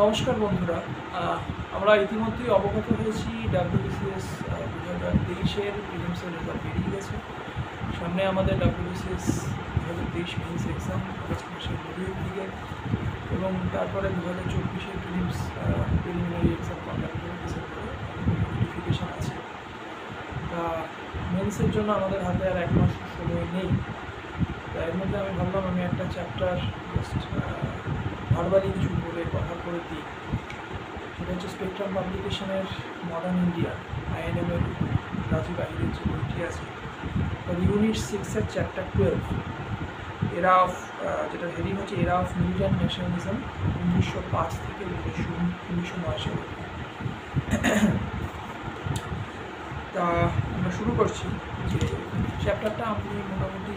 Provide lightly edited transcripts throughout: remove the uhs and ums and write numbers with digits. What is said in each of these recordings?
নমস্কার বন্ধুরা। আমরা ইতিমধ্যেই অবগত হয়েছি ডাব্লিউবিসিএস 2023-এর প্রিলিমসের রেজাল্ট বেরিয়ে গেছে। সামনে আমাদের ডাব্লিউবিসিএস 2023 মেইনস এক্সাম আগস্ট মাসের মিডিল দিকে, এবং তারপরে 2024-এর প্রিলিমিনারি এক্সাম কন্ডাক্ট করে ডিসেম্বরে নোটিফিকেশান আছে। তা মেন্সের জন্য আমাদের হাতে আর এক মাস সময় নেই। এর মধ্যে আমি ভাবলাম আমি একটা চ্যাপ্টার জাস্ট ভার্বালি কিছু বলে কভার করে দিই। সেটা হচ্ছে স্পেকট্রাম পাবলিকেশনের মডার্ন ইন্ডিয়া, INM-এর রাজীব আহিরের যে বইটি আছে, তার ইউনিট 6-এর চ্যাপ্টার 12, এরা অফ, যেটার হেডিং হচ্ছে এরা অফ মিলিট্যান্ট ন্যাশনালিজম 1905 থেকে 1909 সাল। তা আমরা শুরু করছি। যে চ্যাপ্টারটা আমি মোটামুটি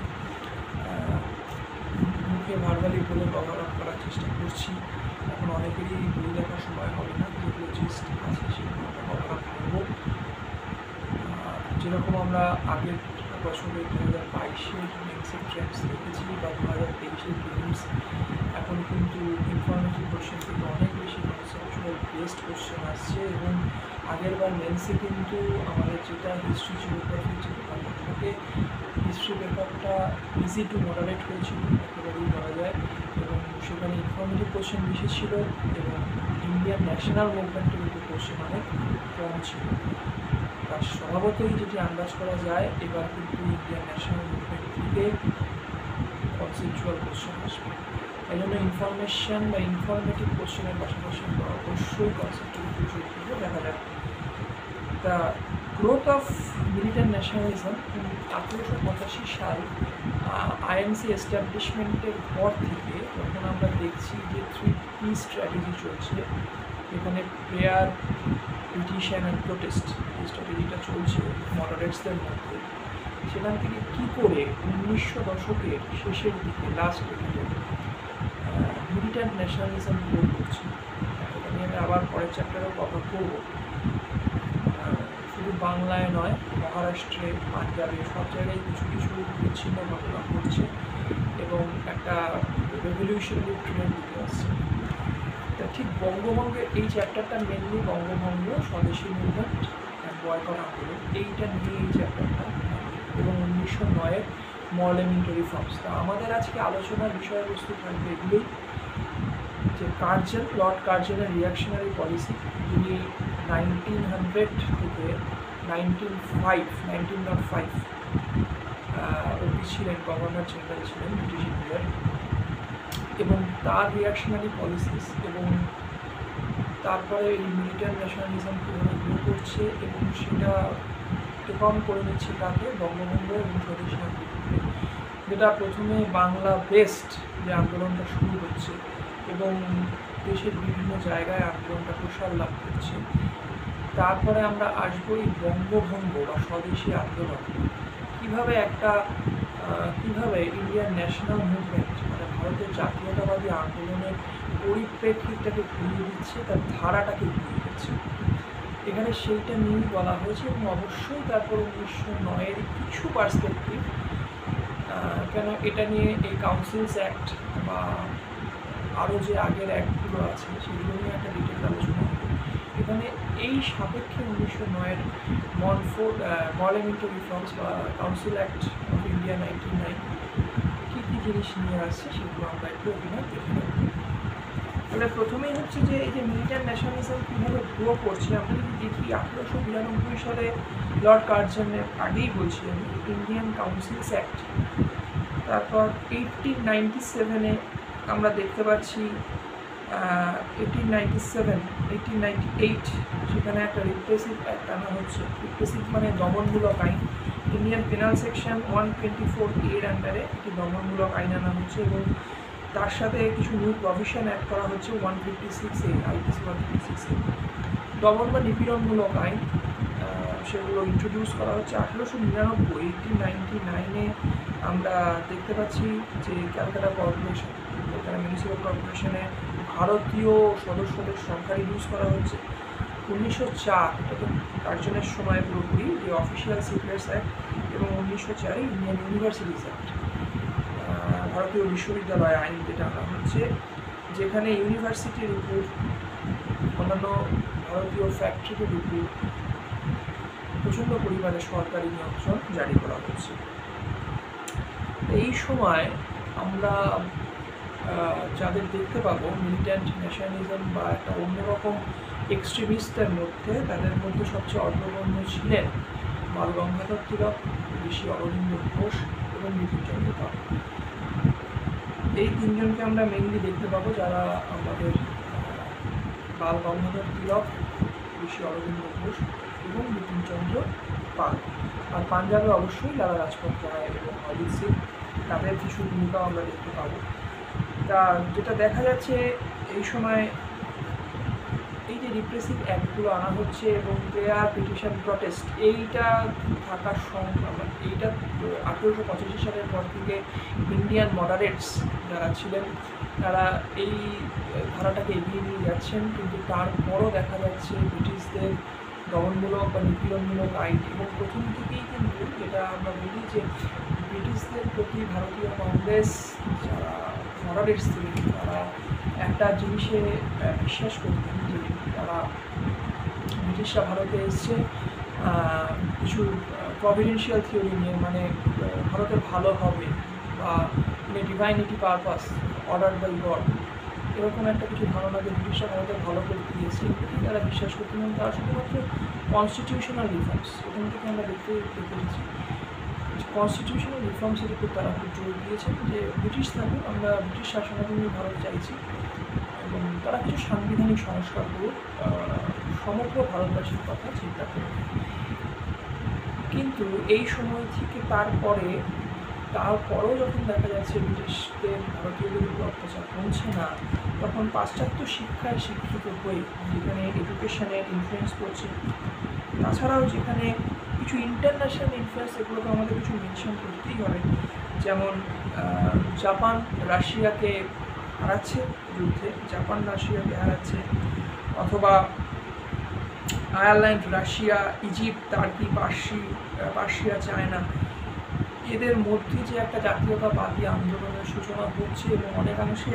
মুখে ভার্বালি বলে কভার আপ করার চেষ্টা করছি। এখন অনেকেরই বই দেখার সময় হবে না, যেগুলো জিস্ট আছে সেগুলো আমরা কভার আপ করবো। যেরকম আমরা আগের বছরে 2022-এর মেন্সের ট্রেন্ডস দেখেছি বা 2023-এর প্রিলিমস, এখন কিন্তু ইনফরমেটিভ কোশ্চেন থেকে অনেক বেশি কনসেপচুয়াল বেসড কোশ্চেন আসছে। এবং আগেরবার মেন্সে কিন্তু আমাদের যেটা হিস্ট্রি জিওগ্রাফি যে পেপারটা থাকে, হিস্ট্রি পেপারটা ইজি টু মডারেট হয়েছিল একেবারেই বলা যায়, এবং সেখানে ইনফরমেটিভ কোশ্চেন বেশি ছিল এবং ইন্ডিয়ান ন্যাশনাল মুভমেন্টের কিন্তু কোশ্চেন অনেক কম ছিল। আর স্বভাবতই যেটি আন্দাজ করা যায়, এবার কিন্তু ইন্ডিয়ান ন্যাশনাল মুভমেন্ট থেকে কনসেপচুয়াল কোশ্চেন আসবে। এই জন্য ইনফরমেশন বা ইনফরমেটিভ কোশ্চেনের পাশাপাশি অবশ্যই কনসেপচুয়াল কোশ্চেন দেখা যাক। The growth of militant nationalism 1885 সাল INC এস্টাবলিশমেন্টের পর থেকে যখন আমরা দেখছি যে 3P স্ট্র্যাটেজি চলছে, এখানে প্রেয়ার, পিটিশন অ্যান্ড প্রোটেস্ট, এই স্ট্র্যাটেজিটা চলছে মডারেটসদের মধ্যে, সেখান থেকে কী করে 1900 দশকের শেষের দিকে লাস্ট দিকে মিলিট্যান্ট ন্যাশনালিজম গ্রো করছে। এটা নিয়ে আমি আবার পরের চ্যাপ্টারেও কভার করবো। শুধু বাংলায় নয়, মহারাষ্ট্রে, পাঞ্জাবে সব জায়গায় কিছু কিছু বিচ্ছিন্ন ঘটনা ঘটছে এবং একটা রেভলিউশনারি ট্রেন্ড দিতে আসছে। তা ঠিক বঙ্গভঙ্গের এই চ্যাপ্টারটা মেনলি বঙ্গভঙ্গ, স্বদেশী মুভমেন্ট, বয়কট আন্দোলন, এইটা নিয়ে এই চ্যাপ্টারটা, এবং 1909-এর মরলেমিন্টো রিফর্মস। তা আমাদের আজকে আলোচনার বিষয়বস্তু থাকবে এগুলোই, যে কার্জন, লর্ড কার্জনের রিয়াকশনারি পলিসি, যিনি 1900 থেকে 1905 অবধি ছিলেন, গভর্নর জেনারেল ছিলেন ব্রিটিশ ইন্ডিয়ার, এবং তার রিয়াকশনারি পলিসিস এবং তারপরে এই মিলিট্যান্ট ন্যাশনালিজম কীভাবে গ্রো করছে এবং সেটা টেকন করে নিচ্ছে তাকে বঙ্গবন্ধু এবং স্বদেশী আন্দোলনকে, যেটা প্রথমে বাংলা বেস্ট যে আন্দোলনটা শুরু হচ্ছে এবং দেশের বিভিন্ন জায়গায় আন্দোলনটা প্রসার লাভ করছে। তারপরে আমরা আসবো এই বঙ্গভঙ্গ বা স্বদেশী আন্দোলন কীভাবে ইন্ডিয়ান ন্যাশনাল মুভমেন্ট, মানে ভারতের জাতীয়তাবাদী আন্দোলনের পরিপ্রেক্ষিতটাকে ঘুরিয়ে দিচ্ছে, তার ধারাটাকে ঘুরিয়ে দিচ্ছে। এখানে সেইটা নিয়েই বলা হয়েছে, এবং অবশ্যই তারপর 1909-এর কিছু পার্সপেক্টিভ, কেন এটা নিয়ে এই কাউন্সিলস অ্যাক্ট বা আরও যে আগের অ্যাক্টগুলো আছে সেগুলো নিয়ে একটা ডিটেল আলোচনা হবে। এখানে এই সাপেক্ষে 1909-এর মরলেমিন্টো রিফর্মস বা কাউন্সিল অ্যাক্ট অফ ইন্ডিয়া 1909 কী কী জিনিস নিয়ে আসছে সেগুলো আমরা একটু অভিনয় দেখে নেব। এটা প্রথমেই হচ্ছে যে এই যে মিলিট্যান্ট ন্যাশনালিজম কীভাবে গ্রো করছে, আমরা যদি দেখি 1892 সালে লর্ড কার্জনের, আগেই বলছি আমি, ইন্ডিয়ান কাউন্সিলস অ্যাক্ট, তারপর 1897-এ আমরা দেখতে পাচ্ছি 1898 সেখানে একটা রিপ্রেসিভ অ্যাক্ট আনা হচ্ছে। রিপ্রেসিভ মানে দমনমূলক আইন। ইন্ডিয়ান পেনাল সেকশন 124A-এর আন্ডারে একটি দমনমূলক আইন আনা হচ্ছে, এবং তার সাথে কিছু নিউ প্রভিশন অ্যাড করা হচ্ছে 156A, IPC 156A, দমন বা নিপীড়নমূলক আইন, সেগুলো ইন্ট্রোডিউস করা হচ্ছে। 1899-1899-এ আমরা দেখতে পাচ্ছি যে ক্যালকাটা কর্পোরেশন, কলকাতা মিউনিসিপ্যাল কর্পোরেশনে ভারতীয় সদস্যদের সংখ্যা রিডিউস করা হচ্ছে। 1904, এটা তো কার্জনের সময় পুরোপুরি, যে অফিসিয়াল সিক্রেটস অ্যাক্ট, এবং 1904-এ ইন্ডিয়ান ইউনিভার্সিটিস অ্যাক্ট, ভারতীয় বিশ্ববিদ্যালয় আইন যেটা আনা হচ্ছে, যেখানে ইউনিভার্সিটির উপর অন্যান্য ভারতীয় ফ্যাক্টরির উপর প্রচণ্ড পরিমাণে সরকারি নিয়ন্ত্রণ জারি করা হচ্ছে। এই সময় আমরা যাদের দেখতে পাবো মিলিট্যান্ট ন্যাশনালিজম বা একটা অন্যরকম এক্সট্রিমিস্টদের মধ্যে, তাদের মধ্যে সবচেয়ে অগ্রগণ্য ছিলেন বাল গঙ্গাধর তিলক, ঋষি অরবিন্দ ঘোষ এবং বিপিনচন্দ্র পাল। এই তিনজনকে আমরা মেইনলি দেখতে পাবো, যারা আমাদের বাল গঙ্গাধর তিলক, ঋষি অরবিন্দ ঘোষ এবং বিপিনচন্দ্র পাল। আর পাঞ্জাবে অবশ্যই লালা লাজপত রায় এবং অজিত সিং, তাদের কিছু ভূমিকাও আমরা দেখতে পাবো। তা যেটা দেখা যাচ্ছে এই সময় এই যে রিপ্রেসিভ অ্যাক্টগুলো আনা হচ্ছে এবং প্রেয়ার, পিটিশন, প্রটেস্ট, এইটা থাকার এইটা 1885 সালের পর থেকে ইন্ডিয়ান মডারেটস যারা ছিলেন তারা এই ধারাটাকে এগিয়ে নিয়ে যাচ্ছেন, কিন্তু তারপরও দেখা যাচ্ছে ব্রিটিশদের দমনমূলক বা নিপীড়নমূলক আইন। এবং প্রথম থেকেই কিন্তু যেটা আমরা বলি যে ব্রিটিশদের প্রতি ভারতীয় কংগ্রেস যারা মডারেটস ছিলেন তারা একটা জিনিসে বিশ্বাস করতেন যে তারা ব্রিটিশরা ভারতে এসছে কিছু প্রভিডেন্সিয়াল থিওরি নিয়ে, মানে ভারতের ভালো হবে বা divinity purpose, order by God, এরকম একটা কিছু ধারণা যে ব্রিটিশরা ভারতের ভালো করতে দিয়েছে, তারা বিশ্বাস করতেন। এবং তারা শুধুমাত্র কনস্টিটিউশনাল রিফর্মস, এখান থেকে আমরা দেখতে পেরেছি কনস্টিটিউশনাল রিফর্মসের উপর তারা খুব জোর দিয়েছেন যে ব্রিটিশ থাকুক, আমরা ব্রিটিশ শাসনাধীন ভারত চাইছি, এবং তারা কিছু সাংবিধানিক সংস্কার করুক, সমগ্র ভারতবাসীর কথা চিন্তা করুক। কিন্তু এই সময় থেকে তারপরেও যখন দেখা যাচ্ছে ব্রিটিশদের ভারতীয়দের উপর অত্যাচার কমছে না, তখন পাশ্চাত্য শিক্ষায় শিক্ষিত হয়ে যেখানে এডুকেশনের ইনফ্লুয়েন্স পড়ছে, তাছাড়াও যেখানে কিছু ইন্টারন্যাশনাল ইনফ্লুয়েন্স, এগুলো তো আমাদের কিছু মেনশন করতেই হবে, যেমন জাপান রাশিয়াকে হারাচ্ছে যুদ্ধে, অথবা Ireland, Russia, Egypt, turkey, Persia, China, এদের মধ্যে যে একটা জাতীয়তাবাদী আন্দোলনের সূচনা হচ্ছে এবং অনেকাংশে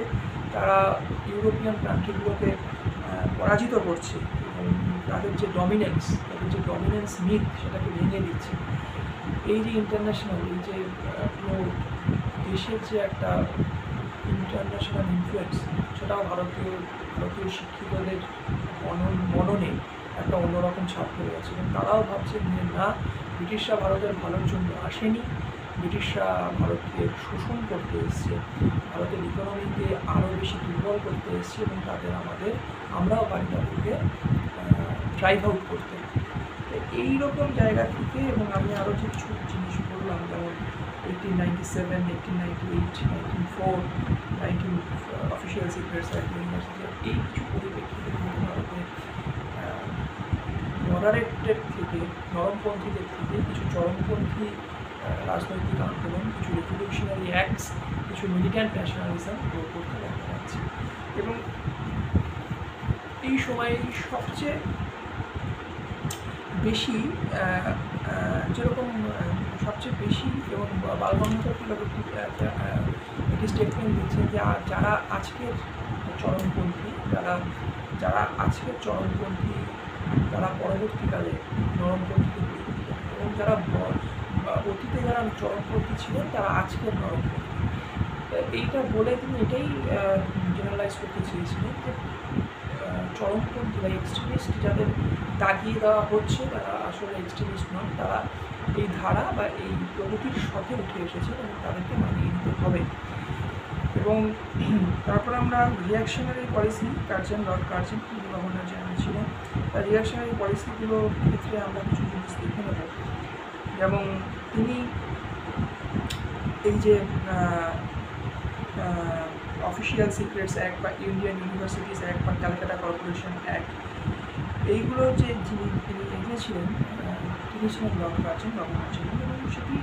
তারা ইউরোপিয়ান কান্ট্রিগুলোকে পরাজিত করছে এবং তাদের যে ডমিনেন্স মিথ সেটাকে ভেঙে দিচ্ছে। এই যে ইন্টারন্যাশনাল, এই যে পুরো দেশের যে একটা ইন্টারন্যাশনাল ইনফ্লুয়েন্স, সেটাও ভারতীয় শিক্ষিতদের মননে একটা অন্যরকম ছাপ ফেলে গেছে। এবং তারাও ভাবছেন যে না, ব্রিটিশরা ভারতের ভালোর জন্য আসেনি, ব্রিটিশরা ভারতকে শোষণ করতে এসছে, ভারতের ইকোনমিকে আরও বেশি দুর্বল করতে এসছে, এবং আমরাও পারি তাদেরকে ড্রাইভ আউট করতে। এইরকম জায়গা থেকে, এবং আমি আরও যে কিছু জিনিস বললাম, যেমন 1897, 1898, 1904, 19 অফিসিয়াল সিক্রেটস অ্যাক্ট, এই কিছু পরিপ্রেক্ষিতে ভারতে মডারেটের থেকে, নরমপন্থীদের থেকে কিছু চরমপন্থী রাজনৈতিক আন্দোলন, কিছু রিভলিউশনারি অ্যাক্টস, কিছু মিলিট্যান্ট ন্যাশনালিজম গ্রো করতে দেখা যাচ্ছে। এবং এই সময়ে সবচেয়ে বেশি এবং বাল গঙ্গাধর তিলক একটি স্টেটমেন্ট দিচ্ছেন যে যারা আজকের চরমপন্থী, তারা পরবর্তীকালে নরমপন্থীতে পরিণত হবে, এবং যারা অতীতে যারা চরমপন্থী ছিলেন তারা আজকের নরমপন্থী। এইটা বলে তিনি এটাই জেনারেলাইজ করতে চেয়েছিলেন যে চরমপন্থী বা এক্সট্রিমিস্ট যাদের দাগিয়ে দেওয়া হচ্ছে তারা আসলে এক্সট্রিমিস্ট নন, তারা এই ধারা বা এই প্রগতির সাথে উঠে এসেছেন এবং তাদেরকে মানিয়ে নিতে হবে। এবং তারপর আমরা রিয়াকশনারি পলিসি, লর্ড কার্জন তিনি গভর্নর জেনারেল ছিলেন, তার রিয়াকশনারি পলিসিগুলোর ক্ষেত্রে আমরা কিছু জিনিস দেখে নেব। যেমন তিনি এই যে অফিসিয়াল সিক্রেটস অ্যাক্ট বা ইন্ডিয়ান ইউনিভার্সিটিস অ্যাক্ট বা ক্যালকাটা কর্পোরেশন অ্যাক্ট, এইগুলো যে তিনি এনেছিলেন, তিনি ছিলেন লর্ড কার্জন, গভর্নর ছিলেন, এবং সেটি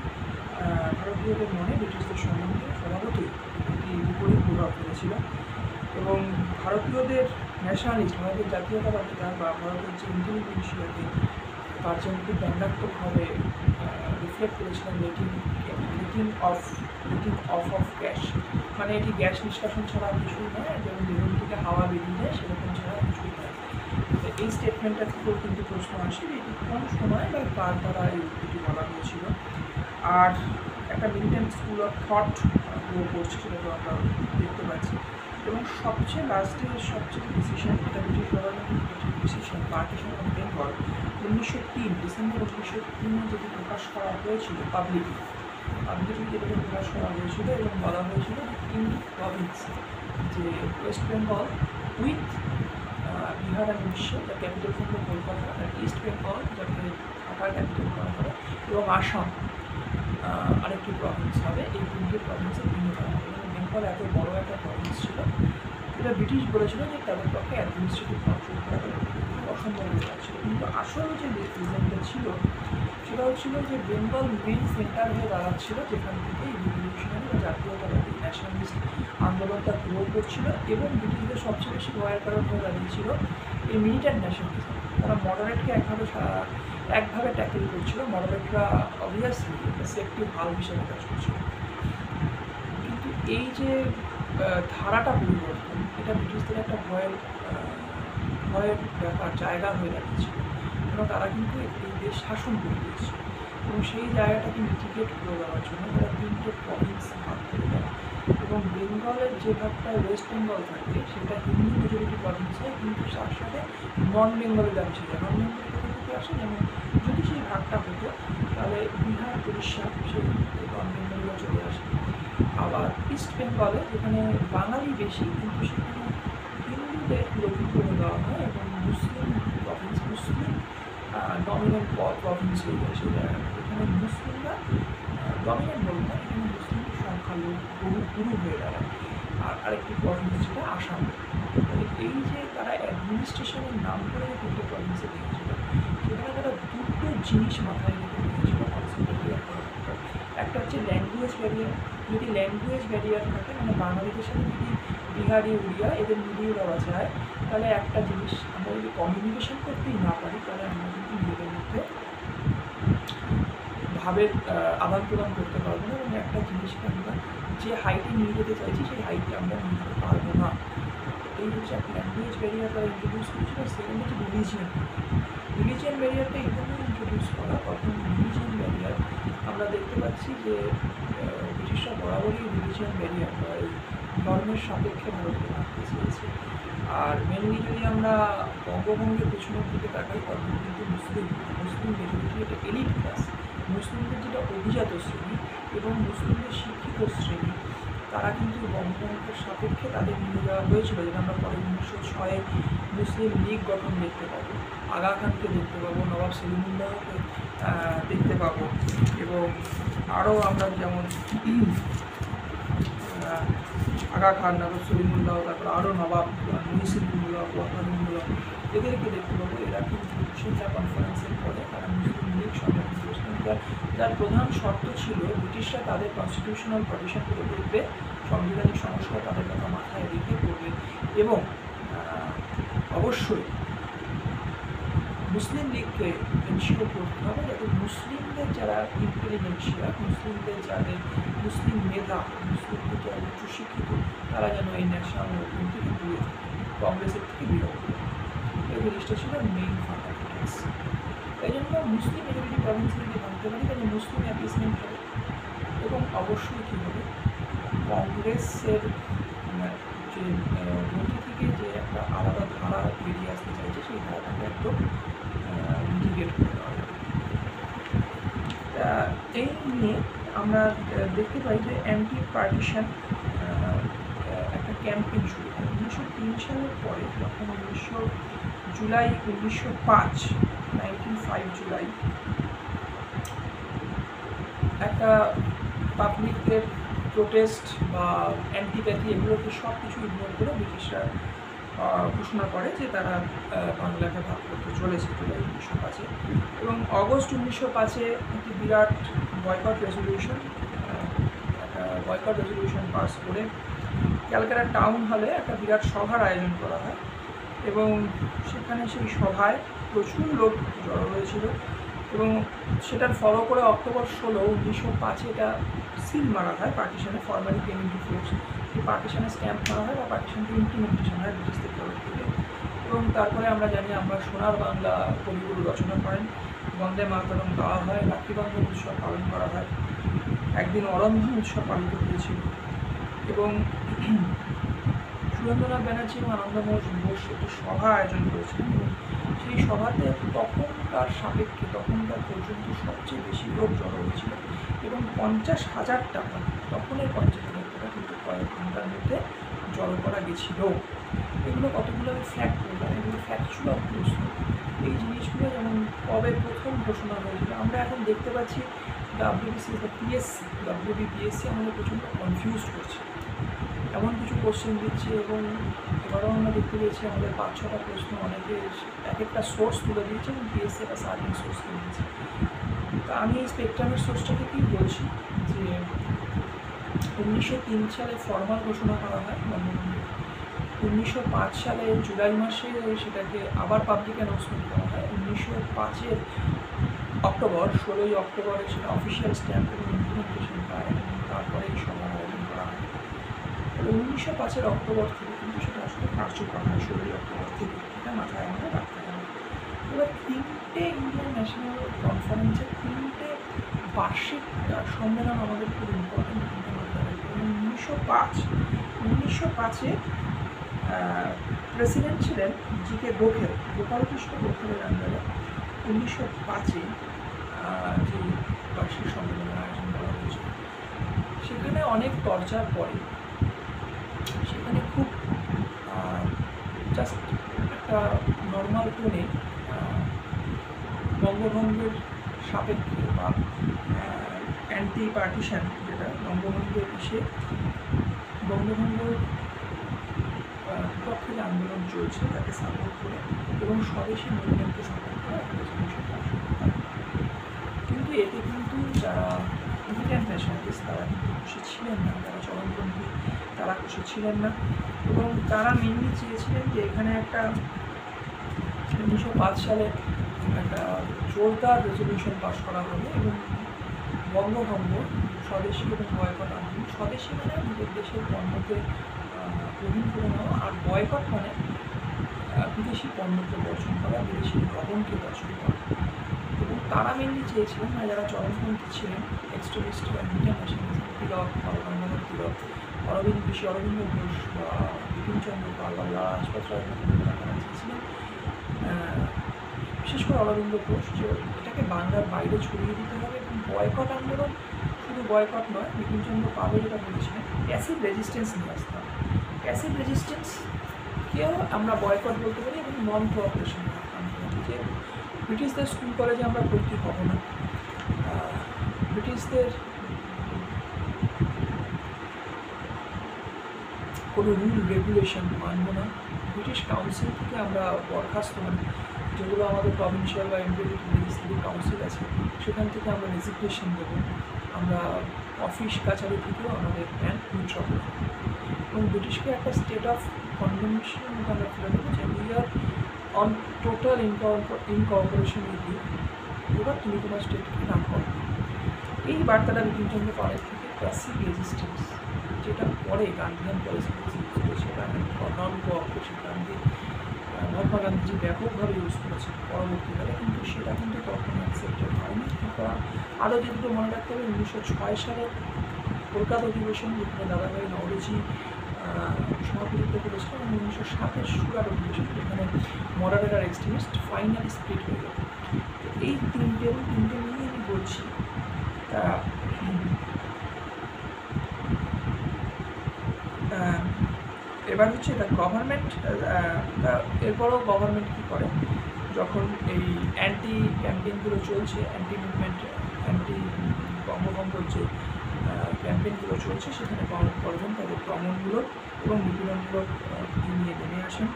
ভারতীয়দের মনে ব্রিটিশদের সম্বন্ধে স্বভাবতই একটি বিপরীত প্রভাব ফেলেছিল। এবং ভারতীয়দের ন্যাশনালিস্ট, ভারতের জাতীয়তাবাদিতা বা ভারতের যে ইন্টেলিজেন্সিয়াকে কার্জন খুব ব্যঙ্গাত্মকভাবে রিফ্লেক্ট করেছিলেন লেটিং অফ গ্যাস, মানে এটি গ্যাস নিষ্কাশন ছাড়া কিছুই নয়, যেমন বেলুন থেকে হাওয়া বেরিয়ে যায় সেরকম ছাড়া কিছুই নয়। এই স্টেটমেন্টটা থেকেও কিন্তু প্রশ্ন আসে যে এটি কোন সময় বা কার দ্বারা এই উক্তিটি বলা হয়েছিল। আর একটা militant school of thought grow করছে, সেটা তো আমরা দেখতে পাচ্ছি। এবং সবচেয়ে লাস্টে সবচেয়ে ডিসিশন, এটা ব্রিটিশ গভর্নমেন্টের decision, partition of Bengal 1903 December 1903 যেটি প্রকাশ করা হয়েছিল পাবলিকলি যেটাকে প্রকাশ করা হয়েছিল এবং বলা হয়েছিল যে তিন প্রভিন্স, যে West Bengal with Bihar and Orissa, যার ক্যাপিটাল থাকবে কলকাতা, আর ইস্ট বেঙ্গল যাকে ঢাকার ক্যাপিটাল করা হবে, এবং আসাম আরেকটি প্রভিন্স হবে। এই তিনটে প্রভিন্সে ভিন্ন করা হবে। এবং বেঙ্গল এত বড় একটা প্রভিন্স ছিল, এটা ব্রিটিশ বলেছিল যে তাদের পক্ষে অ্যাডমিনিস্ট্রেটিভ কন্ট্রোল করা অসম্ভব হয়ে যাচ্ছিল। কিন্তু আসল যে রিজনটা ছিল সেটা হচ্ছিল যে বেঙ্গল মেন সেন্টার হয়ে দাঁড়াচ্ছিল, যেখান থেকে এই রিভলিউশনারি বা জাতীয়তাবাদী ন্যাশনালিস্ট আন্দোলনটা গ্রো করছিল। এবং ব্রিটিশদের সবচেয়ে বেশি ভয়ের কারণ হয়ে দাঁড়িয়েছিল এই মিলিটেন্ট ন্যাশনালিজম। তারা মডারেটকে একভাবে ট্যাকেল করছিল। মডারেটরা অবভিয়াসলি সেফটি ভাল্ব হিসেবে কাজ করছিল। কিন্তু এই যে ধারাটা পরিবর্তন, এটা ব্রিটিশদের একটা ভয়ের ব্যাপার জায়গা হয়ে দাঁড়িয়েছিল, এবং তারা কিন্তু এই দেশ শাসন করে দিয়েছিল। এবং সেই জায়গাটাকে মিটিগেট করে দেওয়ার জন্য তারা তিনটে প্রভিন্স ভাগ করে দেয়। এবং বেঙ্গলের যে ভাগটা ওয়েস্ট বেঙ্গল থাকে সেটা হিন্দু মেজরিটি প্রভিন্স হয়, কিন্তু তার সাথে নন বেঙ্গলি অংশ যায়। নন বেঙ্গলি কোথা থেকে আসে, যেমন যদি সেই ভাগটা হতো তাহলে বিহার উড়িষ্যা সেই নন বেঙ্গলিরা চলে আসে। আবার ইস্ট বেঙ্গলে যেখানে বাঙালি বেশি, কিন্তু সেখানে হিন্দুদের লঘু করে দেওয়া হয় এবং মুসলিম প্রভিন্স, মুসলিম ডমিনেন্ট প্রভিন্স হয়ে যায় সেই জায়গাটা। এখানে মুসলিমরা ডমিনেন্ট বলবো না, এখানে মুসলিমের সংখ্যা গুরু হয়ে দাঁড়ায়। আর আরেকটি প্রভিন্স ছিল আসাম। মানে এই যে তারা অ্যাডমিনিস্ট্রেশনের নাম করে যে তিনটে প্রভিন্সে দেখেছিল, সেখানে তারা দুটো জিনিস মাথায় রেখে দেখেছিল একটা হচ্ছে ল্যাঙ্গুয়েজ ব্যারিয়ার। যদি ল্যাঙ্গুয়েজ ব্যারিয়ার থাকে, মানে বাঙালিদের সাথে যদি বিহারি উড়িয়া এদের মিলিয়ে দেওয়া যায়, তাহলে একটা জিনিস আমরা যদি কমিউনিকেশন করতেই না পারি, তাহলে আমরা কিন্তু নিজেদের মধ্যে ভাবের আদান প্রদান করতে পারবো না, এবং একটা জিনিসকে আমরা যে হাইটে নিয়ে যেতে চাইছি সেই হাইটে আমরা নিয়ে যেতে পারবো না। এই হচ্ছে একটা ল্যাঙ্গুয়েজ ব্যারিয়ার তারা ইন্ট্রোডিউস করেছিল। সেকেন্ড হচ্ছে রিলিজিয়ান ব্যারিয়ারটা এখানে ইন্ট্রোডিউস করা। তখন রিলিজিয়ান ব্যারিয়ার আমরা দেখতে পাচ্ছি যে ব্রিটিশরা বরাবরই রিলিজিয়ান ব্যারিয়ার বা এই ধর্মের সাপেক্ষে ভারতকে রাখতে চেয়েছে। আর মেনলি যদি আমরা বঙ্গভঙ্গের পেছনের দিকে তাকাই, তখন কিন্তু মুসলিম মেজরিটি একটা এলিট ক্লাস, মুসলিমদের যেটা অভিজাত শ্রেণী এবং মুসলিমদের শিক্ষিত শ্রেণী, তারা কিন্তু বঙ্গভঙ্গের সাপেক্ষে তাদের নিয়ে যাওয়া হয়েছিল। যেটা আমরা পরে 1906 মুসলিম লীগ গঠন দেখতে পাবো, আগা খানকে দেখতে পাবো, নবাব সেলিমুল্লাহকে দেখতে পাবো, এবং আরও আমরা যেমন আগা খান, নবাব সলিমুল্লাহ, তারপর আরও নবাব মহিসিবুল্লাহ, ওয়াহাবুল্লাহ, এদেরকে দেখতে পাবো। এরা কিন্তু সিমলা কনফারেন্সের পরে তারা মুসলিম লীগ সংগঠন করেছিলেন, যার প্রধান শর্ত ছিল ব্রিটিশরা তাদের কনস্টিটিউশনাল প্রভিশনগুলো দেখবে, সাংবিধানিক সংস্কার তাদের কথা মাথায় রেখে করবে, এবং অবশ্যই মুসলিম লীগকে এনশিওর করতে হবে যাতে মুসলিমদের যারা ইন্টেলিজেন্সিয়া, মুসলিমদের যাদের মুসলিম মেধা, মুসলিমদের যারা উচ্চশিক্ষিত, তারা যেন এই ন্যাশনাল মুভমেন্ট থেকে দূরে থাকে, কংগ্রেসের থেকে বিরত থাকে। এই জিনিসটা ছিল মেইন ফান্ডামেন্টালস। তাই জন্য মুসলিম মেজরিটি প্রভিন্স যদি ভাবতে পারি, তাহলে মুসলিম অ্যাপিসমেন্ট হবে, এবং অবশ্যই কী হবে, কংগ্রেসের যে মধ্যে থেকে যে একটা আলাদা ধারা বেরিয়ে আসতে চাইছে, সেই ধারাটাকে একদম মিটিগেট করে দেওয়া যাবে। এই নিয়ে আমরা দেখতে পাই যে অ্যান্টি পার্টিশন একটা ক্যাম্পেইন শুরু হয় 1903 সালের পরে। তখন জুলাই 1905 জুলাই একটা পাবলিকের প্রোটেস্ট বা অ্যান্টিপ্যাথি, এগুলোকে সব কিছু ইগনোর করে ব্রিটিশরা ঘোষণা করে যে তারা বাংলাকে ভাগ করতে চলেছে জুলাই 1905। এবং অগস্ট 1905 একটি বিরাট বয়কট রেজলিউশন পাস করে ক্যালকাটা টাউন হলে একটা বিরাট সভার আয়োজন করা হয়, এবং সেখানে সেই সভায় প্রচুর লোক জড়ো হয়েছিল। এবং সেটার ফলো করে অক্টোবর 16, 1905 এটা সিল মারা হয়, পার্টিশনে ফর্মালি কেম ইনটু ফোর্স। এই পার্টিশনে স্ট্যাম্প মারা হয় বা পার্টিশনকে ইমপ্লিমেন্টেশন হয় ব্রিটিশদের তরফ থেকে। এবং তারপরে আমরা জানি আমরা সোনার বাংলা কবিগুরু রচনা করেন, বন্দে মাতরম গাওয়া হয়, রাখি বন্ধন উৎসব পালন করা হয়, একদিন অরন্ধন উৎসব পালিত হয়েছিল এবং সুরেন্দ্রনাথ ব্যানার্জি এবং আনন্দমোহন ঘোষ একটি সভা আয়োজন করেছিলেন এবং সেই সভাতে তখনকার সাপেক্ষে তখনকার পর্যন্ত সবচেয়ে বেশি লোক জড়ো হয়েছিল এবং 50,000 টাকা, তখনের 50,000 টাকা কিন্তু কয়েক ঘন্টার মধ্যে জড়ো করা গেছিল। এগুলো কতগুলো আমি ফ্যাক্ট বললাম, এগুলো ফ্যাক্টচুয়াল প্রশ্ন। এই জিনিসগুলো যেমন কবে প্রথম ঘোষণা হয়েছিল, আমরা এখন দেখতে পাচ্ছি ডাব্লিউবিসি বা পিএসসি, WBPSC আমাদের প্রচণ্ড কনফিউজ করছে, এমন কিছু কোশ্চেন দিচ্ছে এবং এবারও আমরা দেখতে পেয়েছি আমাদের 5-6টা প্রশ্ন অনেকে এক একটা সোর্স তুলে দিয়েছে এবং পিএসসি একটা সার্টিন সোর্স তুলে দিয়েছে। তা আমি এই স্পেকট্রামের সোর্সটা থেকেই বলছি যে 1903 সালে ফর্মাল ঘোষণা করা হয় বঙ্গবন্ধু, 1905 সালে জুলাই মাসে সেটাকে আবার পাবলিক অ্যানাউন্সমেন্ট করা হয়, 1905-এর অক্টোবর 16ই অক্টোবরে সেটা অফিসিয়াল স্ট্যাম্প এবং ইমপ্লিমেন্টেশন পায় এবং তারপরে এই সভার আয়োজন করা হয়। 1905-এর অক্টোবর থেকে কিন্তু সেটা আসলে কার্যকর হয় 16ই অক্টোবর থেকে, এটা মাথায় আমাদের রাখতে হবে। এবার 3টে ইন্ডিয়ান ন্যাশনাল কনফারেন্সের 3টে বার্ষিক সম্মেলন আমাদের খুব ইম্পর্টেন্ট কিন্তু মাথায় রাখতে হবে। 1905-এ প্রেসিডেন্ট ছিলেন GK গোখেল, গোপালকৃষ্ণ গোখেলের আন্ডারে 1905-এ যে বার্ষিক সম্মেলনের আয়োজন করা হয়েছিল। সেখানে অনেক চর্চার পরে সেখানে খুব জাস্ট একটা নর্মাল টোনে বঙ্গভঙ্গের সাপেক্ষে বা অ্যান্টি পার্টিশন, যেটা বঙ্গভঙ্গের ইসে বঙ্গভঙ্গের বিপক্ষে যে আন্দোলন চলছে তাকে সাপোর্ট করে এবং স্বদেশী মুভমেন্টকে সাপোর্ট করে একটা রেজলিউশন পাস করতে হয়। কিন্তু এতে কিন্তু যারা ইন্ডিয়ান ন্যাশনালিস্ট তারা কিন্তু খুশি ছিলেন না, যারা চরমপন্থী তারা খুশি ছিলেন না এবং তারা মেনলি চেয়েছিলেন যে এখানে একটা 1905 সালে একটা জোরদার রেজলিউশন পাস করা হবে এবং বঙ্গভঙ্গ স্বদেশী এবং বয়কট আন্দোলন, স্বদেশী মানে আমাদের দেশের পণ্যকে গ্রহণ করে নেওয়া আর বয়কট মানে বিদেশি পণ্যকে বর্জন করা, বিদেশি দ্রবণকে বর্জন করা। এবং তারা মেনলি চেয়েছিলেন না যারা চরমপন্থী ছিলেন, এক্সট্রিমিস্ট বা ইন্ডিয়ান ন্যাশনালিজম, তিলক, বালগঙ্গাধর তিলক, অরবিন্দ ঘোষ বা বিপিনচন্দ্র পাল বা লালা লাজপত রায়ের মতো তারা চেয়েছিলেন, বিশেষ করে অরবিন্দ ঘোষ, যে এটাকে বাংলার বাইরে ছড়িয়ে দিতে হবে এবং বয়কট আন্দোলন শুধু বয়কট নয়, বিপিনচন্দ্র পালও যেটা বলেছিলেন প্যাসিভ রেজিস্ট্যান্স নিয়ে আসতে হবে। প্যাসিভ রেজিস্ট্যান্সকেও আমরা বয়কট বলতে পারি এবং নন কোঅপারেশন আনতে হবে, যে ব্রিটিশদের স্কুল কলেজে আমরা ভর্তি হব না, ব্রিটিশদের কোনো রুল রেগুলেশন মানব না, ব্রিটিশ কাউন্সিল থেকে আমরা বরখাস্ত মানে যেগুলো আমাদের প্রভিন্সিয়াল বা ইন্ডিভিজুয়াল লেজিসলেটিভ কাউন্সিল আছে সেখান থেকে আমরা রেজিগনেশন দেবো, আমরা অফিস কাছারি থেকেও আমাদের ব্যাংক উইথড্র করব এবং ব্রিটিশকে একটা স্টেট অফ কনভেনশন আমরা ফেলে দেবো যে we are on total incorporation with you, এবার তুমি তোমার স্টেটকে নাম করো। এই বার্তাটা বিপিনচন্দ্র পালের থেকে প্যাসিভ রেজিস্ট্যান্স, যেটা পরে গান্ধিয়ান পলিসিতে সেটা নন কোঅপারেশন মহাত্মা গান্ধীজি ব্যাপকভাবে ইউজ করেছেন পরবর্তীকালে, কিন্তু সেটা কিন্তু তখন অ্যাকসেপ্টেড হয়নি। আরও যেগুলো মনে রাখতে হবে 1906 সালের কলকাতা অধিবেশন, যেখানে দাদাভাই নওরোজি সভাপতিত্ব করেছিল, এবং 1907-এর সুরাট অধিবেশন, যেখানে মডারেট আর এক্সট্রিমিস্ট ফাইনালি স্প্লিট হয়ে গেল। এই তিনটে নিয়ে আমি বলছি। এবার হচ্ছে এটা গভর্নমেন্ট, এরপরও গভর্নমেন্ট কী করে যখন এই অ্যান্টি ক্যাম্পেইনগুলো চলছে, অ্যান্টি মুভমেন্ট, অ্যান্টি বঙ্গভঙ্গর যে ক্যাম্পেইনগুলো চলছে সেখানে করবেন তাদের দমনগুলো এবং নিপীড়নগুলো নিয়ে নেমে আসেন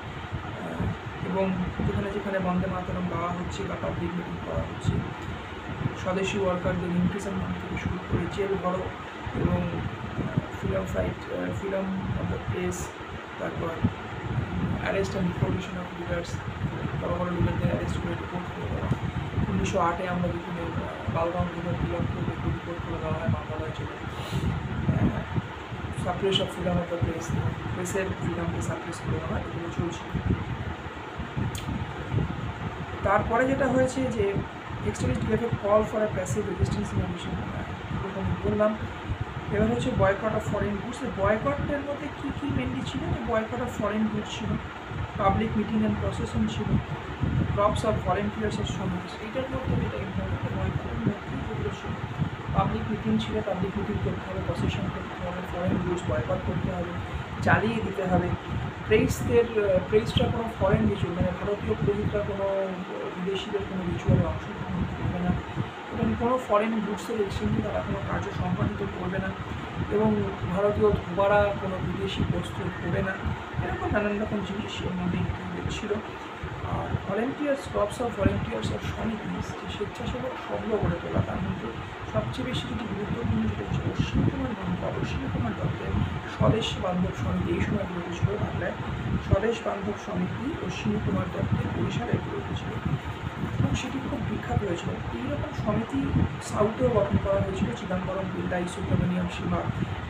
এবং যেখানে যেখানে বন্দে মাতরম গাওয়া হচ্ছে বা পাবলিক মিটিং করা হচ্ছে, স্বদেশি ওয়ার্কারদের ইমপ্রিজনমেন্ট থেকে শুরু করে জেল ভরো এবং ফ্রিডম অফ দ্য প্রেস, তারপর arrest and deportation of leaders, বড় বড় লিডারদের অ্যারেস্ট করে ডিপোর্ট করে দেওয়া। 1908-এ আমরা বিভিন্ন বালগঙ্গাধর তিলককে ডিপোর্ট করে দেওয়া হয় বাংলাদেশ জেলে। Suppress of freedom of the press, প্রেসের ফ্রিডমকে সাপ্রেস করে দেওয়া হয়, এগুলো চলছে। তারপরে যেটা হয়েছে যে extremist DFA call for a passive resistance in mission, আমি বললাম। এবার হচ্ছে বয়কট অফ ফরেন গুডস। বয়কটের মধ্যে কী কী মেনলি ছিল? বয়কট অফ ফরেন গুডস ছিল, পাবলিক মিটিং অ্যান্ড প্রসেশন ছিল, ক্রপস অফ ভলেন্টিয়ার্স অফ সমাজ। এইটার মধ্যে যেটা ইম্পর্টেন্ট, বয়কটের মধ্যে যেগুলো ছিল পাবলিক মিটিং ছিল, পাবলিক মিটিং করতে হবে, প্রসেশন করতে হবে, ফরেন গুডস বয়কট করতে হবে, জ্বালিয়ে দিতে হবে। প্রেসটা কোনো ফরেন রিচুয়াল, মানে ভারতীয় পুরোহিতরা কোনো বিদেশিদের কোনো রিচুয়ালে অংশগ্রহণ করবে না, এবং কোনো ফরেন গুডসের এক্সচেঞ্জে তারা কোনো কার্য সম্পাদিত করবে না, এবং ভারতীয় ধোবারা কোনো বিদেশি বস্তু করবে না, এরকম নানান রকম জিনিস এর মধ্যে ইনক্লুডেড ছিল। আর volunteers, corps of volunteers of samitis, যে স্বেচ্ছাসেবক সংঘ গড়ে তোলা, তার মধ্যে সবচেয়ে বেশি যেটি গুরুত্বপূর্ণ যেটা হচ্ছে অশ্বিনী কুমার দত্তের স্বদেশ বান্ধব সমিতি। এই সময় গড়ে উঠেছিল বাংলায় স্বদেশ বান্ধব সমিতি, অশ্বিনী কুমার দত্তের বরিশালে গড়ে উঠেছিল, এবং সেটি খুব বিখ্যাত হয়েছিল। এইরকম সমিতি সাউথেও গঠন করা হয়েছিল, চিদম্বরম, পিল্লাই, সুব্রমণিয়াম, শিবা,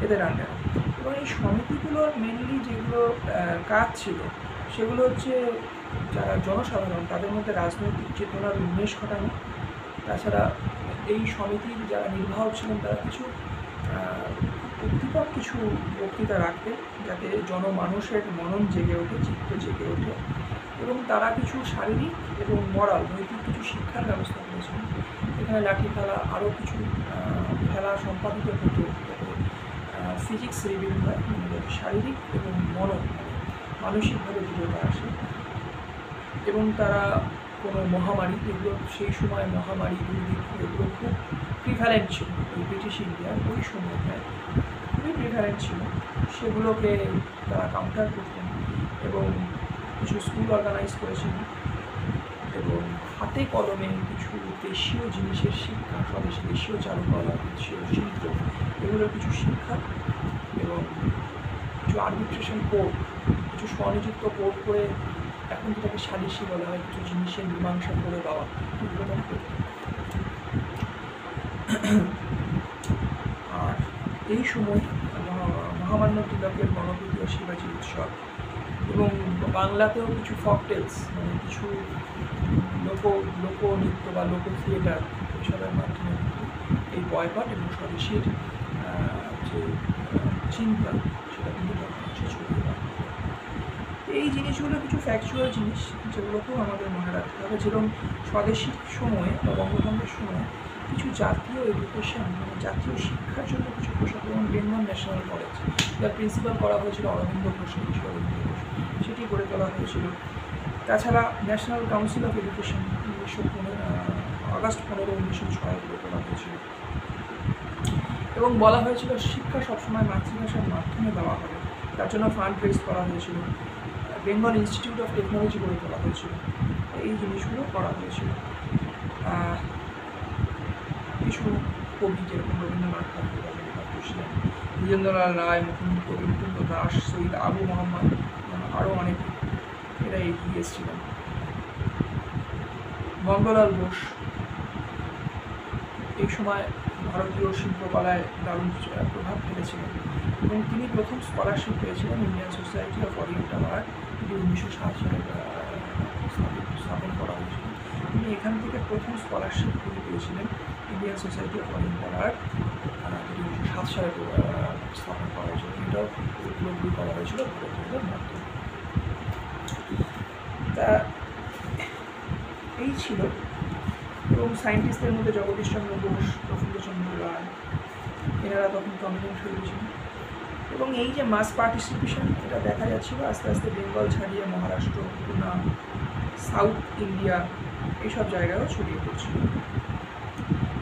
এদের আন্ডারে। এবং এই সমিতিগুলোর মেনলি যেগুলো কাজ ছিল সেগুলো হচ্ছে যারা জনসাধারণ তাদের মধ্যে রাজনৈতিক চেতনার উন্মেষ ঘটানো। তাছাড়া এই সমিতির যারা নির্বাহক ছিলেন তারা কিছু উদ্দীপক কিছু বক্তৃতা রাখতেন, যাতে জনমানুষের মনন জেগে ওঠে, চিত্ত জেগে ওঠে, এবং তারা কিছু শারীরিক এবং মরাল, নৈতিক কিছু শিক্ষার ব্যবস্থা করেছিলেন। এখানে লাঠি খেলা, আরও কিছু খেলা সম্পাদিত হতো, যাতে ফিজিক্স রিবিল হয়, মানে শারীরিক এবং মানসিকভাবে দৃঢ়তা আসে। এবং তারা কোনো মহামারী, এগুলো সেই সময় মহামারী, দুর্ভিক্ষ, এগুলো খুব প্রিভ্যালেন্ট ছিল এই ব্রিটিশ ইন্ডিয়ার ওই সময়টায়, খুবই প্রিভ্যালেন্ট ছিল, সেগুলোকে তারা কাউন্টার করতেন, এবং কিছু স্কুল অর্গানাইজ করেছিলেন, এবং হাতে কলমে কিছু দেশীয় জিনিসের শিক্ষা, স্বদেশী দেশীয় চারুকলা, দেশীয় শিল্প, এগুলোর কিছু শিক্ষা, এবং কিছু আর্বিট্রেশন কোর্ট, কিছু স্বনিযুক্ত কোর্ট করে, এখন যেটাকে সালিশি বলা হয়, কিছু জিনিসের মীমাংসা করে দেওয়া, এগুলো তারা করতেন। আর এই সময় মহামান্য তিলকের গণপ্রিয় শিবাজি উৎসব, এবং বাংলাতেও কিছু ফকটেলস, মানে কিছু লোকনৃত্য বা লোক থিয়েটার, এসবের মাধ্যমে এই বয়কট এবং স্বদেশীর যে চিন্তা সেটা কিন্তু ছড়িয়ে দেওয়া। এই জিনিসগুলো কিছু ফ্যাকচুয়াল জিনিস, যেগুলোকেও আমাদের মনে রাখতে হবে। যেরকম স্বদেশীর সময়ে বা বঙ্গভঙ্গের সময় কিছু জাতীয় এডুকেশন, মানে জাতীয় শিক্ষার জন্য কিছু পোশাক, যেমন বেঙ্গল ন্যাশনাল কলেজ, যার প্রিন্সিপাল করা হয়েছিল অরবিন্দ ঘোষ, সেটি গড়ে তোলা হয়েছিল। তাছাড়া national council of education August 15, 1906 গড়ে তোলা হয়েছিল, এবং বলা হয়েছিল শিক্ষা সবসময় মাতৃভাষার মাধ্যমে দেওয়া হবে, তার জন্য ফান্ড রেজ করা হয়েছিল। বেঙ্গল ইনস্টিটিউট অফ টেকনোলজি গড়ে তোলা হয়েছিল, এই জিনিসগুলো করা হয়েছিল। কিছু কবি, যেরকম রবীন্দ্রনাথ ঠাকুর, দ্বিজেন্দ্রলাল রায়, মুকুন্দ দাস, সৈয়দ আবু মোহাম্মদ, আরও অনেকে, এরা এগিয়ে এসেছিলেন। নন্দলাল বোস এই সময় ভারতীয় শিল্পকলায় দারুণ প্রভাব ফেলেছিলেন, এবং তিনি প্রথম স্কলারশিপ পেয়েছিলেন Indian society of oriental art, এটি 1907 সালে স্থাপন করা হয়েছিল। তিনি এখান থেকে প্রথম স্কলারশিপ পেয়েছিলেন Indian society of oriental art, যেটি 1907 সালে স্থাপন করা হয়েছিল। এটাও উপলব্ধি করা হয়েছিল ভারতীয়দের মাধ্যমে। তা এই ছিল। এবং সায়েন্টিস্টদের মধ্যে জগদীশচন্দ্র বোস, প্রফুল্লচন্দ্র রায়, এনারা তখন প্রমিনেন্ট হয়ে গেছিলেন। এবং এই যে মাস পার্টিসিপেশন, এটা দেখা যাচ্ছিল আস্তে আস্তে বেঙ্গল ছাড়িয়ে মহারাষ্ট্র, পুনা, সাউথ ইন্ডিয়া, এইসব জায়গায়ও ছড়িয়ে পড়ছিল।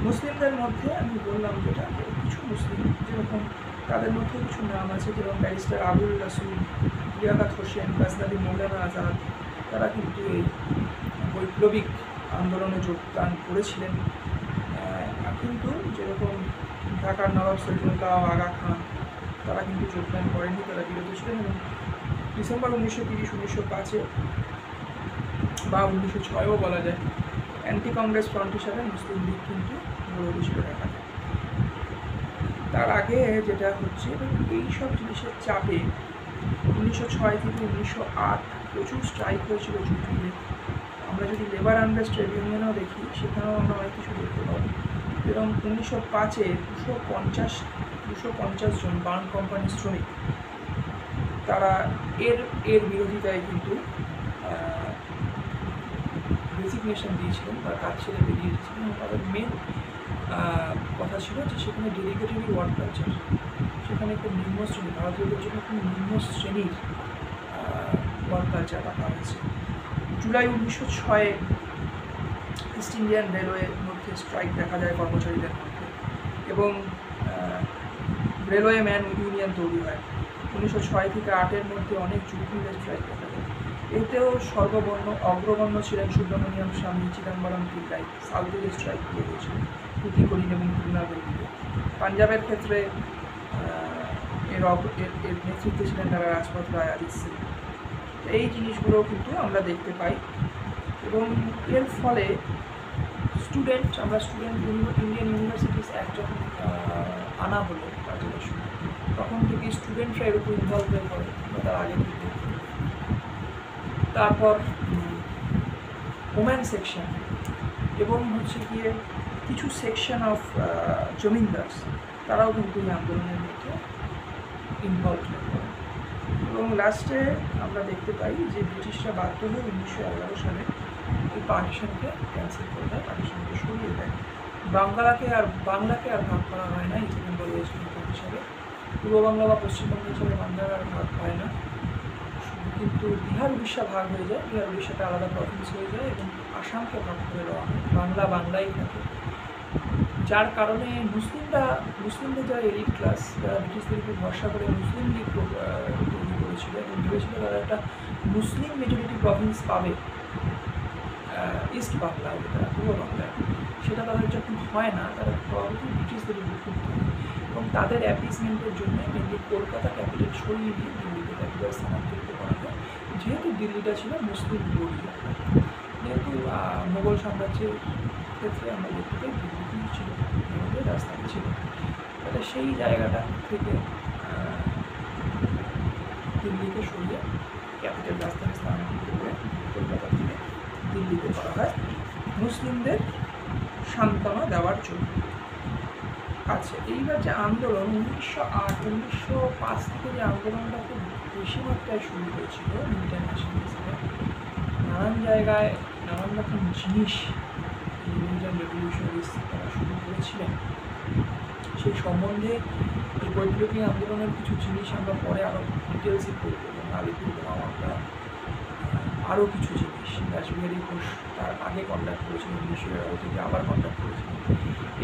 মুসলিমদের মধ্যে আমি বললাম যেটা, কিছু মুসলিম যেরকম তাদের মধ্যে কিছু নাম আছে, যেরকম ব্যারিস্টার আবুল রাসুল, লিয়াকত হোসেন, গাজনবী মৌলানা আজাদ, তারা কিন্তু এই বৈপ্লবিক আন্দোলনে যোগদান করেছিলেন। কিন্তু যেরকম ঢাকার নবাব সৈয়দুল্লাহ আগা খান, তারা কিন্তু যোগদান করেননি, তারা বিরত ছিলেন। এবং ডিসেম্বর 1930, 1905 বা 1906ও বলা যায়, অ্যান্টি কংগ্রেস ফ্রন্ট হিসাবে মুসলিম লীগ কিন্তু গড়ে উঠেছিল ঢাকাতে। তার আগে যেটা হচ্ছে, এই সব জিনিসের চাপে 1906 থেকে 1908 প্রচুর স্ট্রাইক হয়েছিল যুদ্ধে, আমরা যদি লেবার আনরেস্ট ট্রেড ইউনিয়নেও দেখি, সেখানেও আমরা অনেক কিছু দেখতে পাবো। এবং 1905-এ 250 জন বার্ন কোম্পানির শ্রমিক তারা এর বিরোধিতায় কিন্তু রেজিগনেশন দিয়েছিলেন বা কাজ ছেড়ে বেরিয়ে এসেছিলেন। এবং তাদের মেন কথা ছিল যে সেখানে ডেডিকেটেড ওয়ার্ক কালচার, সেখানে খুব নিম্ন শ্রেণী, ভারতীয়দের জন্য খুব নিম্ন শ্রেণীর ওয়ার্ক কালচার রাখা হয়েছে। জুলাই 1906-এ ইস্ট ইন্ডিয়ান রেলওয়ের মধ্যে স্ট্রাইক দেখা যায় কর্মচারীদের মধ্যে, এবং রেলওয়ে ম্যান ইউনিয়ন তৈরি হয়। 1906 থেকে 8-এর মধ্যে অনেক যুদ্ধের স্ট্রাইক দেখা যায়। এতেও অগ্রগণ্য ছিলেন সুব্রমণিয়াম স্বামী, চিদম্বরম পিল্লাই। সাউথের স্ট্রাইক করে হয়েছিল তুতিকোরিন এবং তিরুনাগরীতে। পাঞ্জাবের ক্ষেত্রে এর নেতৃত্বে ছিলেন তারা রাজপথ রায়, আদিত সিং। এই জিনিসগুলো কিন্তু আমরা দেখতে পাই। এবং এর ফলে আমরা স্টুডেন্ট ইন্ডিয়ান ইউনিভার্সিটিস অ্যাক্ট যখন আনা হলো কার্যকর, তখন থেকে স্টুডেন্টরা এর উপর ইনভলভ হয়ে পড়ে তার আগে থেকে। তারপর ওম্যান সেকশন এবং গিয়ে কিছু সেকশন অফ জমিনদার্স, তারাও কিন্তু এই আন্দোলনের মধ্যে ইনভলভ হয়ে পড়ে। এবং লাস্টে আমরা দেখতে পাই যে ব্রিটিশরা বাধ্য হয়ে 1911 সালে এই পার্টিশনকে ক্যান্সেল করে দেয়, পার্টিশনকে সরিয়ে দেয়। বাংলাকে আর ভাগ করা হয় না ইস্ট বেঙ্গল ওয়েস্ট বেঙ্গল হিসাবে, পূর্ব বাংলা বা পশ্চিমবঙ্গ হিসাবে বাংলার আর ভাগ হয় না। কিন্তু বিহার উড়িষ্যা ভাগ হয়ে যায়, বিহার উড়িষ্যাটা আলাদা প্রভিন্স হয়ে যায়, এবং আসামকে ভাগ করে দেওয়া হয়। বাংলাই থাকে, যার কারণে মুসলিমদের যারা এলিট ক্লাস, যারা ব্রিটিশদের উপর ভরসা করে মুসলিম লীগ তৈরি করেছিল এবং ভেবেছিল তারা একটা মুসলিম মেজরিটি প্রভিন্স পাবে ইস্ট বাংলায়, যেটা পূর্ব বাংলায়, সেটা তাদের যখন হয় না, তারা পরবর্তী ব্রিটিশদের উপর ক্ষুব্ধ হয়। এবং তাদের অ্যাপিসমেন্টের জন্য মেনলি কলকাতা ক্যাপিটাল সরিয়ে দিয়ে দিল্লিতে ক্যাপিটাল স্থানান্তরিত করা হয়, যেহেতু দিল্লিটা ছিল মুসলিম গড়ি এলাকা। যেহেতু মোগল সাম্রাজ্যের ক্ষেত্রে আমরা দেখতে পাই দিল্লি ছিল, আমাদের রাজধানী ছিল, তাহলে সেই জায়গাটা থেকে দিল্লিকে সরিয়ে ক্যাপিটাল রাজধানী স্থানান্তরিত করে কলকাতা থেকে দিল্লিতে করা হয় মুসলিমদের সান্ত্বনা দেওয়ার জন্য। আচ্ছা, এইবার যে আন্দোলন 1905 থেকে যে আন্দোলনটা খুব বেশি মাত্রায় শুরু হয়েছিল মিলিটারি ন্যাশনালিজমে, নানান জায়গায় নানান রকম জিনিস ইন্ডিয়ান রেভলিউশনারিজ তারা শুরু করেছিলেন, সেই সম্বন্ধে এই বৈপ্লবী আন্দোলনের কিছু জিনিস আমরা পরে আরও ডিটেলসে করব। এবং আলিপুরদুয়ার আমরা আরও কিছু জিনিস রাসবিহারী ঘোষ তার আগে কন্ডাক্ট করেছিলেন, 1911 থেকে আবার কন্ডাক্ট করেছিলেন।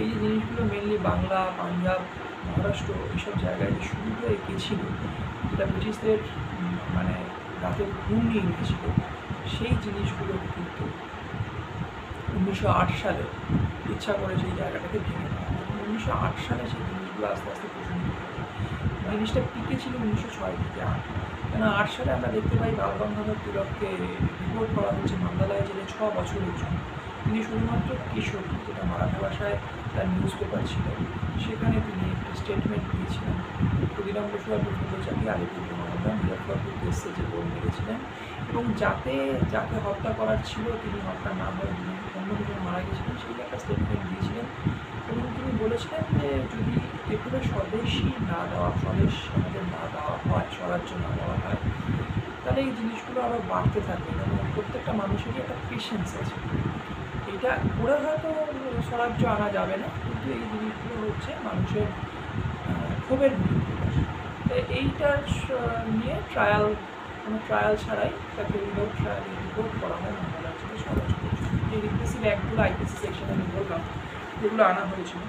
এই যে জিনিসগুলো মেনলি বাংলা, পাঞ্জাব, মহারাষ্ট্র এইসব জায়গায় যে শুরু হয়ে গেছিল, যেটা ব্রিটিশদের মানে রাতের ঘুম নিয়ে নিয়েছিল, সেই জিনিসগুলো কিন্তু 1908 সালে ইচ্ছা করে সেই জায়গাটাকে ভেঙে দেওয়া হয়। 1908 সালে সেই জিনিসগুলো আস্তে আস্তে প্রচলিত হয়। জিনিসটা পিকে ছিল 1906 থেকে 8। কেন 8 সালে আমরা দেখতে পাই বাল গঙ্গাধর তিলককে রিপোর্ট করা হচ্ছে মান্দালয় জেলে 6 বছরের জন্য। তিনি শুধুমাত্র কিশোর, যেটা মারাঠা ভাষায় তার নিউজ পেপার ছিল, সেখানে তিনি একটি স্টেটমেন্ট দিয়েছিলেন। ক্ষুদিরাম বসু আর প্রফুল্ল চাকি আলিপুরদুয়ার মুজফ্ফরপুর কেসে যে বোন মেরেছিলেন, এবং যাকে হত্যা করার ছিল তিনি হত্যা না হয়ে অন্য দুজন মারা গেছিলেন, সেই একটা স্টেটমেন্ট দিয়েছিলেন। এবং তিনি বলেছিলেন যে যদি এগুলো স্বদেশ আমাদের না দেওয়া হয়, স্বরাজ্য না দেওয়া হয়, তাহলে এই জিনিসগুলো আরও বাড়তে থাকবে। এবং প্রত্যেকটা মানুষেরই একটা পেশেন্স আছে, এটা করে হয়তো স্বরাজ্য আনা যাবে না, কিন্তু এই জিনিসগুলো হচ্ছে মানুষের ক্ষোভের বিরুদ্ধে। এইটার নিয়ে কোনো ট্রায়াল ছাড়াই তাকে উইদাউট ট্রায়াল রিপোর্ট করা হয় মামলার জন্য স্বরাজ্য। এই রিপ্রেসিভ অ্যাক্টগুলো আইপিসি সেকশন আমি বললাম, যেগুলো আনা হয়েছিল।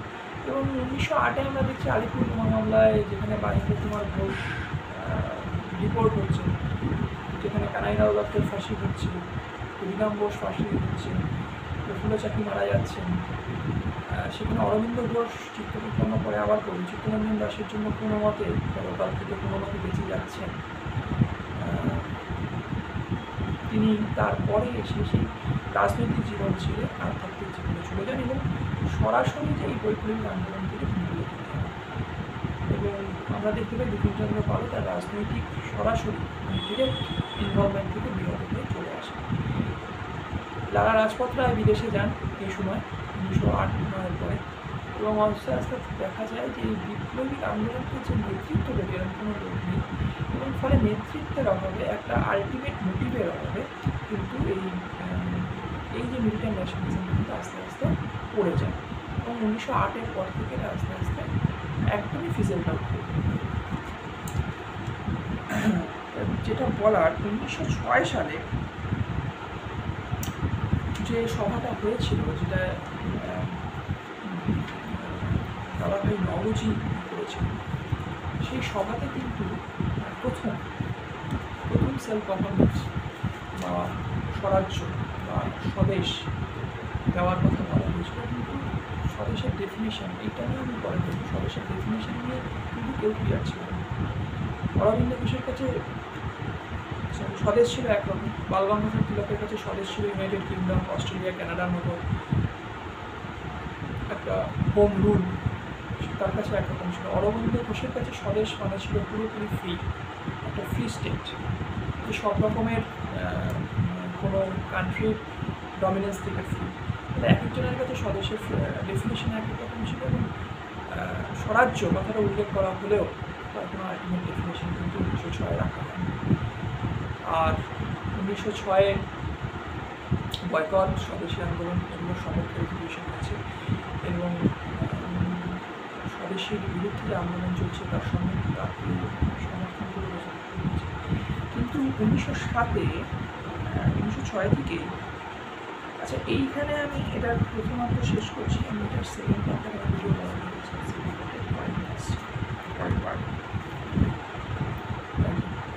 এবং 1908-এ আমরা দেখছি আলিপুরদুয়ার মামলায়, যেখানে বারিন্দ্র কুমার ঘোষ রিপোর্ট হচ্ছে, যেখানে কানাইরাও দত্তের ফাঁসি হচ্ছে, ক্ষুদিরাম বোস ফাঁসি হচ্ছে, প্রফুল্ল চাকি মারা যাচ্ছেন, সেখানে অরবিন্দ ঘোষ চিত্তবিক্রম পরে আবার কবি চিত্তরঞ্জন দাসের জন্য কোনো মতে পরকাল থেকে কোনো মতে বেঁচে যাচ্ছেন। তিনি তারপরে এসে সেই রাজনৈতিক জীবন ছেড়ে আধ্যাত্মিক জীবনে চলে যান এবং সরাসরি যে এই বৈপ্লবিক আন্দোলন থেকে বিরত হন। এবং আমরা দেখতে পাই বিপিনচন্দ্র পালও তার রাজনৈতিক সরাসরি ডিরেক্ট ইনভলভমেন্ট থেকে বিরত হয়ে চলে আসেন। লালা রাজপথ রায় বিদেশে যান এই সময় 1908-9 পরে, এবং আস্তে আস্তে দেখা যায় যে এই বিপ্লবী আন্দোলনকে যে নেতৃত্ব দেবে এরকম কোনো লোক নেই, এবং ফলে নেতৃত্বের অভাবে একটা আলটিমেট মোটিভের অভাবে কিন্তু এই যে মিলিটারি ন্যাশনালিজম কিন্তু আস্তে আস্তে পড়ে যায়, এবং 1908-এর পর থেকে আস্তে আস্তে একদমই ফিজেল আউট করে। যেটা বলার, 1906 সালে যে সভাটা হয়েছিল, যেটা দাদাভাই নওরোজি করেছিল, সেই সভাতে কিন্তু প্রথম সেলফ গভর্নমেন্ট বা স্বরাজ্য বা স্বদেশ দেওয়ার কথা বলা হয়েছিল, কিন্তু স্বদেশের ডেফিনেশন এইটা নিয়ে আমি বলা কিন্তু স্বদেশের ডেফিনেশন নিয়ে কিন্তু কেউ ক্লিয়ার ছিল না। অরবিন্দ ঘোষের কাছে স্বদেশ ছিল একরকম, বাল গঙ্গাধর তিলকের কাছে স্বদেশ ছিল ইউনাইটেড কিংডম, অস্ট্রেলিয়া, কানাডার মতো একটা হোম রুল, তার কাছে একরকম ছিল। অরবিন্দ ঘোষের কাছে স্বদেশ মানে ছিল পুরোপুরি ফ্রি, একটা ফ্রি স্টেট, যে সব রকমের কোনো কান্ট্রির ডমিনেন্স থেকে ফ্রি। তাহলে এক একজনের কাছে স্বদেশের ডেফিনেশন এক এক রকম ছিল, এবং স্বরাজ্য কথাটা উল্লেখ করা হলেও তার কোনো আলটিমেট ডেফিনেশন কিন্তু 1906 রাখা হয়। আর 1906 বয়কট, স্বদেশী আন্দোলন এগুলোর সমর্থন রেজলিউশন আছে, এবং স্বদেশীর বিরুদ্ধে যে আন্দোলন চলছে তার সঙ্গে তার সমর্থন করে রেজলিউশন হয়েছে। কিন্তু 1906 থেকে, আচ্ছা এইখানে আমি এটার প্রথমার্ধ শেষ করছি, আমি এটার সেকেন্ড পার্টটা ভিডিও